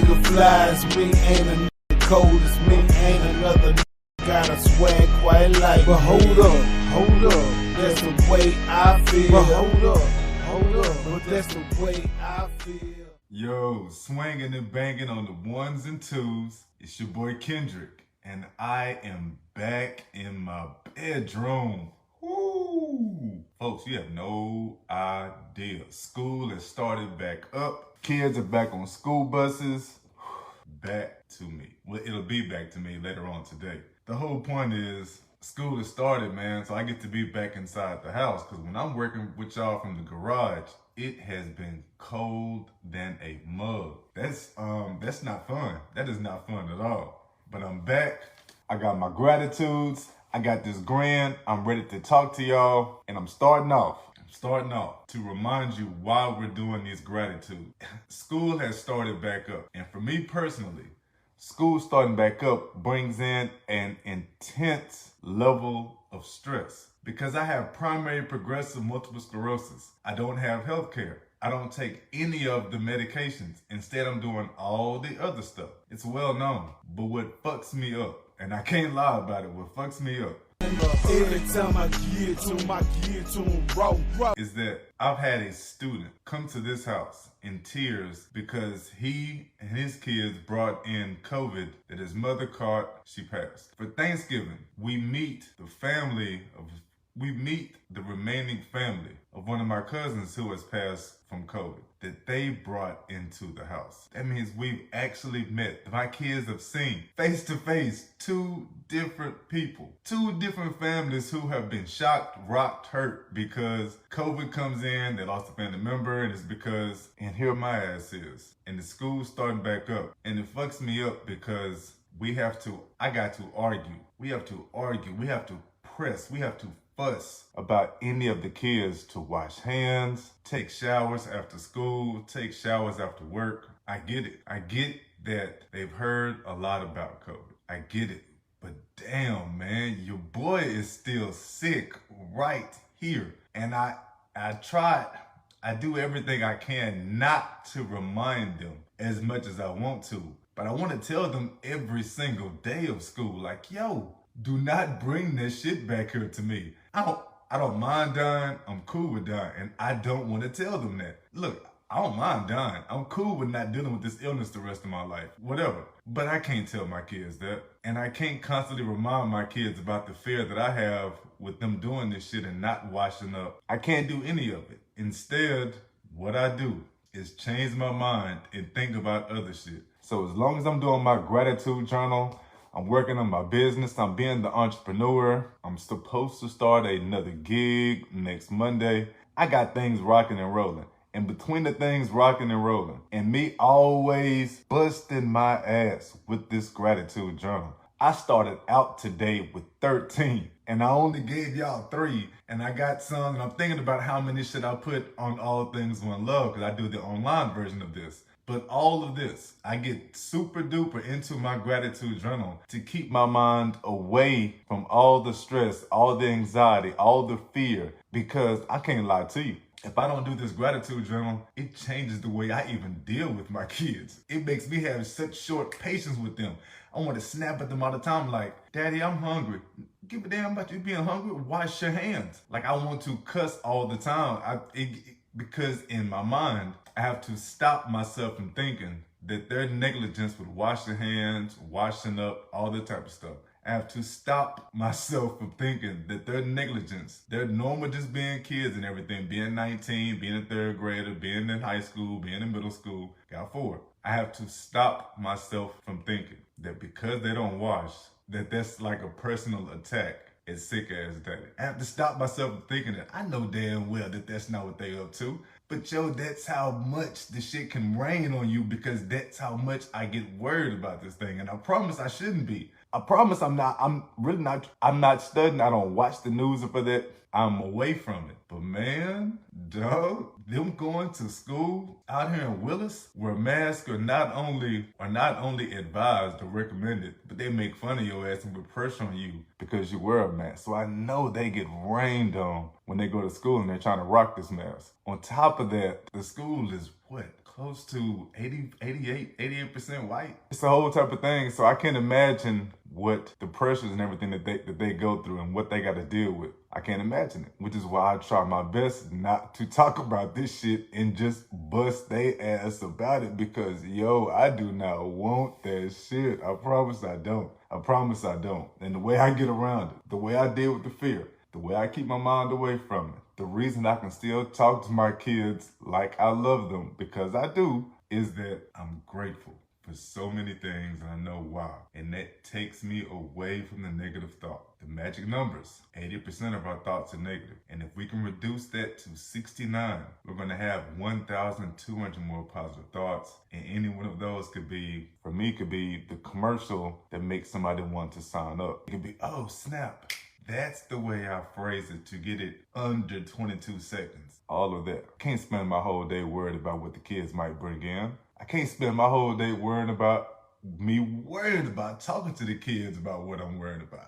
nigga fly as me, ain't a nigga cold as me, ain't another nigga got a swag quite like. But hold up, that's the way I feel. But hold up, but that's the way I feel. Yo, swinging and banging on the ones and twos. It's your boy Kendrick, and I am back in my bedroom. Woo! Folks, you have no idea. School has started back up. Kids are back on school buses. Back to me. Well, it'll be back to me later on today. The whole point is school has started, man, so I get to be back inside the house, because when I'm working with y'all from the garage, it has been cold than a mug. That's not fun. That is not fun at all. But I'm back. I got my gratitudes. I got this grand. I'm ready to talk to y'all. And I'm starting off to remind you why we're doing these gratitudes. School has started back up. And for me personally, school starting back up brings in an intense level of stress, because I have primary progressive multiple sclerosis. I don't have health care. I don't take any of the medications. Instead, I'm doing all the other stuff. It's well known. But what fucks me up, and I can't lie about it, what fucks me up Every time I get to him, raw. is that I've had a student come to this house in tears because he and his kids brought in COVID that his mother caught. She passed. For Thanksgiving, we meet the remaining family of one of my cousins who has passed from COVID that they brought into the house. That means we've actually met. My kids have seen face to face 2 different people, 2 different families who have been shocked, rocked, hurt because COVID comes in, they lost a family member, and it's because, and here my ass is, and the school's starting back up. And it fucks me up because I got to argue. We have to press, we have to fuss about any of the kids to wash hands, take showers after school, take showers after work. I get it. I get that they've heard a lot about COVID. I get it. But damn, man, your boy is still sick right here. And I do everything I can not to remind them as much as I want to. But I want to tell them every single day of school, like, yo, do not bring this shit back here to me. I don't mind dying. I'm cool with dying. And I don't want to tell them that. Look, I don't mind dying. I'm cool with not dealing with this illness the rest of my life. Whatever. But I can't tell my kids that. And I can't constantly remind my kids about the fear that I have with them doing this shit and not washing up. I can't do any of it. Instead, what I do is change my mind and think about other shit. So as long as I'm doing my gratitude journal, I'm working on my business, I'm being the entrepreneur, I'm supposed to start another gig next Monday. I got things rocking and rolling. And between the things rocking and rolling, and me always busting my ass with this gratitude journal, I started out today with 13, and I only gave y'all 3, and I got some, and I'm thinking about how many should I put on All Things One Love, because I do the online version of this. But all of this, I get super duper into my gratitude journal to keep my mind away from all the stress, all the anxiety, all the fear, because I can't lie to you. If I don't do this gratitude journal, it changes the way I even deal with my kids. It makes me have such short patience with them. I want to snap at them all the time like, Daddy, I'm hungry. Give a damn about you being hungry. Wash your hands. Like, I want to cuss all the time. Because in my mind, I have to stop myself from thinking that their negligence with washing hands, washing up, all that type of stuff. I have to stop myself from thinking that their negligence, they're normal just being kids and everything, being 19, being a 3rd grader, being in high school, being in middle school, got 4. I have to stop myself from thinking that because they don't wash, that's like a personal attack as sick as daddy. I have to stop myself from thinking that I know damn well that that's not what they up to. But yo, that's how much the shit can rain on you, because that's how much I get worried about this thing. And I promise I shouldn't be. I promise I'm not studying. I don't watch the news for that. I'm away from it. But man, dog, them going to school out here in Willis, where masks are not only advised or recommended, but they make fun of your ass and put pressure on you because you wear a mask. So I know they get rained on when they go to school and they're trying to rock this mask. On top of that, the school is what? close to 88% white. It's a whole type of thing. So I can't imagine what the pressures and everything that they go through and what they got to deal with. I can't imagine it, which is why I try my best not to talk about this shit and just bust they ass about it, because yo, I do not want that shit. I promise I don't. I promise I don't. And the way I get around it, the way I deal with the fear, the way I keep my mind away from it, the reason I can still talk to my kids like I love them, because I do, is that I'm grateful for so many things and I know why. And that takes me away from the negative thought. The magic numbers, 80% of our thoughts are negative. And if we can reduce that to 69, we're gonna have 1,200 more positive thoughts. And any one of those could be, for me, could be the commercial that makes somebody want to sign up. It could be, oh snap. That's the way I phrase it to get it under 22 seconds. All of that. Can't spend my whole day worried about what the kids might bring in. I can't spend my whole day worrying about talking to the kids about what I'm worried about.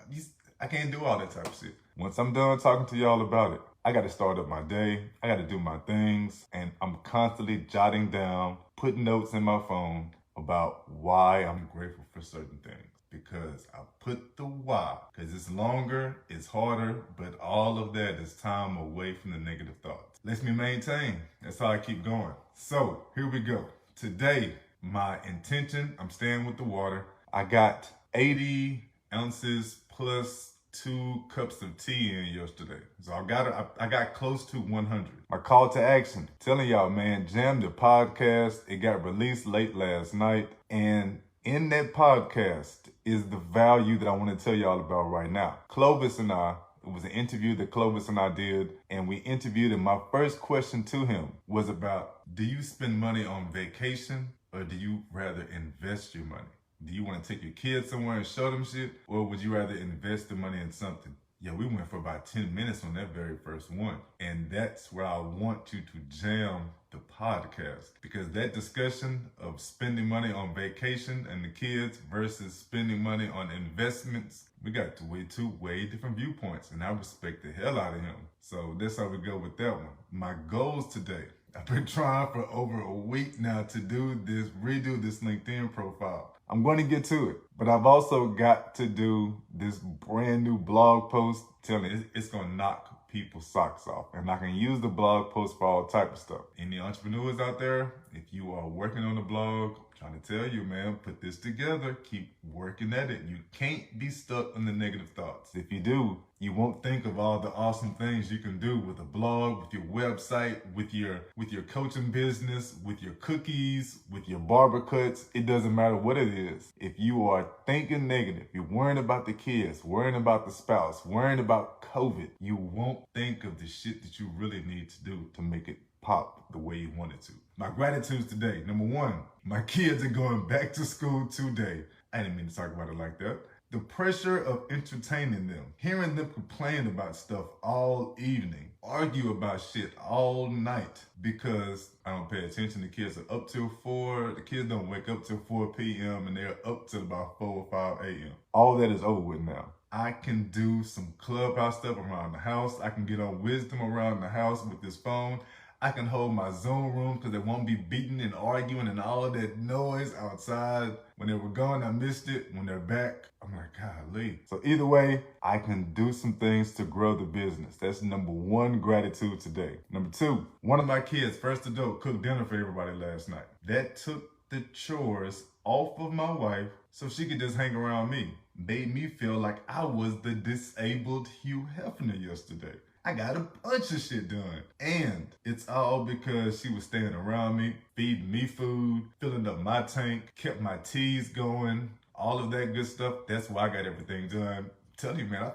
I can't do all that type of shit. Once I'm done talking to y'all about it, I got to start up my day. I got to do my things. And I'm constantly jotting down, putting notes in my phone about why I'm grateful for certain things. Because I put the why, because it's longer, it's harder, but all of that is time away from the negative thoughts. Lets me maintain. That's how I keep going. So here we go. Today, my intention, I'm staying with the water. I got 80 ounces plus 2 cups of tea in yesterday. So I got close to 100. My call to action, telling y'all, man, Jam the podcast. It got released late last night. And in that podcast is the value that I want to tell y'all about right now. Cloves and I, it was an interview that Cloves and I did, and we interviewed him. My first question to him was about, do you spend money on vacation or do you rather invest your money? Do you want to take your kids somewhere and show them shit, or would you rather invest the money in something? Yeah, we went for about 10 minutes on that very first one. And that's where I want you to jam the podcast, because that discussion of spending money on vacation and the kids versus spending money on investments, we got two way different viewpoints, and I respect the hell out of him. So that's how we go with that one. My goals today, I've been trying for over a week now to redo this LinkedIn profile. I'm going to get to it, but I've also got to do this brand new blog post telling it's going to knock people's socks off, and I can use the blog post for all type of stuff. Any entrepreneurs out there, if you are working on a blog, I'm trying to tell you, man, put this together, keep working at it. You can't be stuck on the negative thoughts. If you do, you won't think of all the awesome things you can do with a blog, with your website, with your coaching business, with your cookies, with your barber cuts. It doesn't matter what it is. If you are thinking negative, you're worrying about the kids, worrying about the spouse, worrying about COVID, you won't think of the shit that you really need to do to make it pop the way you want it to. My gratitudes today. Number one, my kids are going back to school today. I didn't mean to talk about it like that. The pressure of entertaining them, hearing them complain about stuff all evening, argue about shit all night because I don't pay attention. The kids are up till 4. The kids don't wake up till 4 p.m. and they're up till about 4 or 5 a.m. All that is over with now. I can do some clubhouse stuff around the house. I can get on wisdom around the house with this phone. I can hold my Zoom room because they won't be beating and arguing and all of that noise outside. When they were gone, I missed it. When they're back, I'm like, golly. So either way, I can do some things to grow the business. That's number one gratitude today. Number two, one of my kids, first adult, cooked dinner for everybody last night. That took the chores off of my wife so she could just hang around me. Made me feel like I was the disabled Hugh Hefner yesterday. I got a bunch of shit done. And it's all because she was staying around me, feeding me food, filling up my tank, kept my teas going, all of that good stuff. That's why I got everything done. I'm telling you, man, I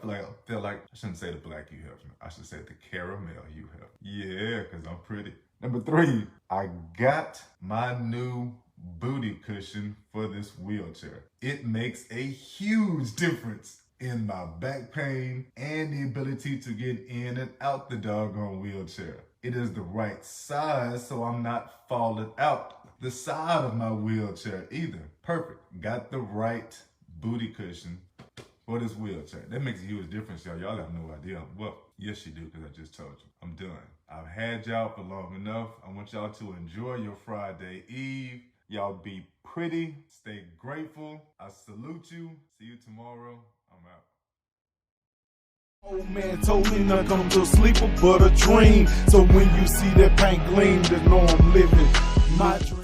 feel like I shouldn't say the black Hugh Hefner. I should say the caramel Hugh Hefner. Yeah, because I'm pretty. Number three, I got my new booty cushion for this wheelchair. It makes a huge difference in my back pain and the ability to get in and out the doggone wheelchair. It is the right size so I'm not falling out the side of my wheelchair either. Perfect. Got the right booty cushion or this wheelchair. That makes a huge difference, y'all. Y'all have no idea. Well, yes, you do, because I just told you. I'm done. I've had y'all for long enough. I want y'all to enjoy your Friday Eve. Y'all be pretty. Stay grateful. I salute you. See you tomorrow. I'm out. Old man told me not come to sleep but a dream. So when you see that paint gleam, then know I'm living my dream.